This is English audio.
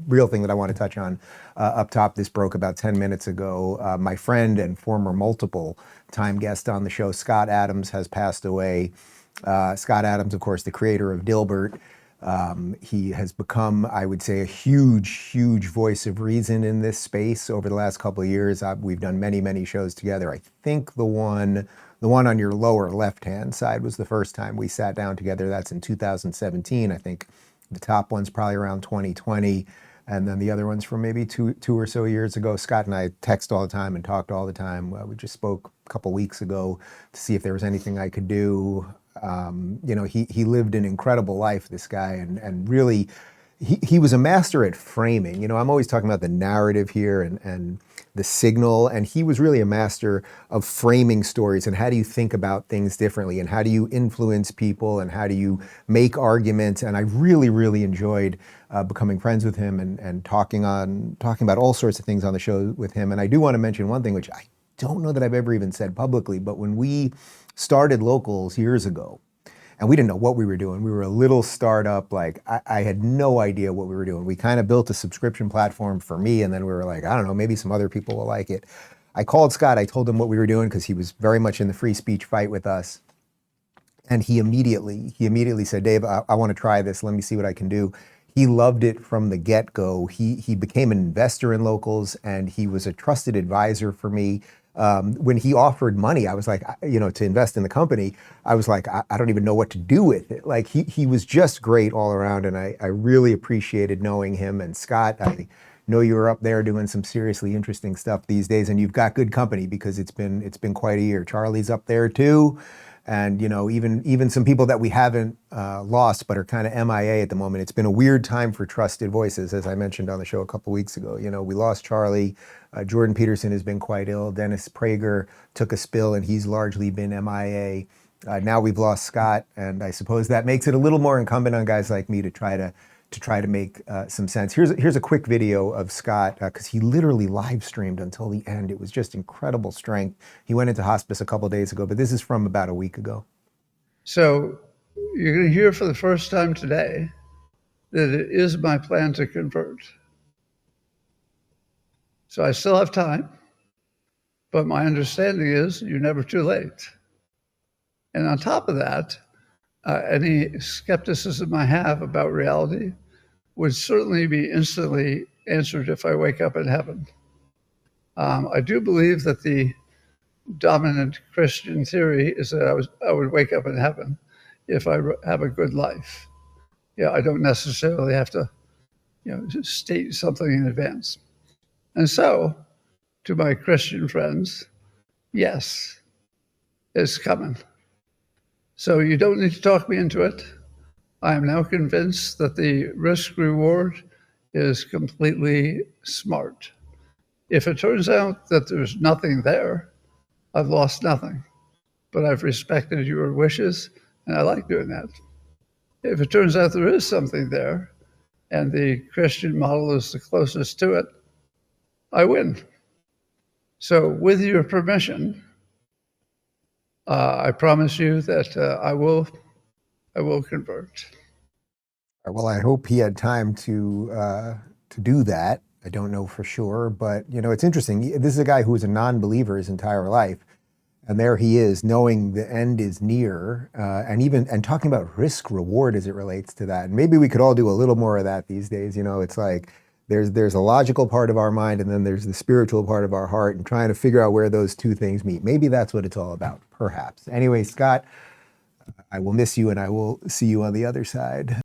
real thing that I want to touch on up top, this broke about 10 minutes ago. My friend and former multiple time guest on the show, Scott Adams, has passed away. Scott Adams, of course, the creator of Dilbert. He has become, I would say, a huge voice of reason in this space over the last couple of years. We've done many shows together. I think the one on your lower left-hand side was the first time we sat down together. That's in 2017. I think the top one's probably around 2020. And then the other one's from maybe two or so years ago. Scott and I text all the time and talked all the time. We just spoke a couple weeks ago to see if there was anything I could do. He lived an incredible life, this guy, and really, he was a master at framing. I'm always talking about the narrative here and the signal, and he was really a master of framing stories and how do you think about things differently and how do you influence people and how do you make arguments. And I really enjoyed becoming friends with him and talking about all sorts of things on the show with him. And I do want to mention one thing, which I don't know that I've ever even said publicly, but when we started Locals years ago, and we didn't know what we were doing. We were a little startup. Like I had no idea what we were doing. We kind of built a subscription platform for me, and then we were like, I don't know, maybe some other people will like it. I called Scott. I told him what we were doing because he was very much in the free speech fight with us. And he immediately said, Dave, I want to try this. Let me see what I can do. He loved it from the get-go. He became an investor in Locals, and he was a trusted advisor for me. When he offered money, I was like, to invest in the company, I was like, I don't even know what to do with it. Like he was just great all around, and I really appreciated knowing him. And Scott, I know you're up there doing some seriously interesting stuff these days, and you've got good company because it's been quite a year. Charlie's up there too. And even some people that we haven't lost but are kind of MIA at the moment. It's been a weird time for trusted voices, as I mentioned on the show a couple weeks ago. We lost Charlie. Jordan Peterson has been quite ill. Dennis Prager took a spill, and he's largely been MIA. Now we've lost Scott, and I suppose that makes it a little more incumbent on guys like me to try to make some sense. Here's a quick video of Scott, because he literally live streamed until the end. It was just incredible strength. He went into hospice a couple days ago, but this is from about a week ago. So you're going to hear for the first time today that it is my plan to convert. So I still have time, but my understanding is you're never too late. And on top of that, any skepticism I have about reality would certainly be instantly answered if I wake up in heaven. I do believe that the dominant Christian theory is that I would wake up in heaven if I have a good life. I don't necessarily have to, state something in advance. And so, to my Christian friends, yes, it's coming. So you don't need to talk me into it. I am now convinced that the risk reward is completely smart. If it turns out that there's nothing there, I've lost nothing, but I've respected your wishes, and I like doing that. If it turns out there is something there, and the Christian model is the closest to it, I win. So with your permission, I promise you that I will convert. Well, I hope he had time to do that. I don't know for sure, but it's interesting. This is a guy who was a non-believer his entire life, and there he is, knowing the end is near, and talking about risk reward as it relates to that. And maybe we could all do a little more of that these days. It's like there's a logical part of our mind, and then there's the spiritual part of our heart, and trying to figure out where those two things meet. Maybe that's what it's all about, perhaps. Anyway, Scott, I will miss you, and I will see you on the other side.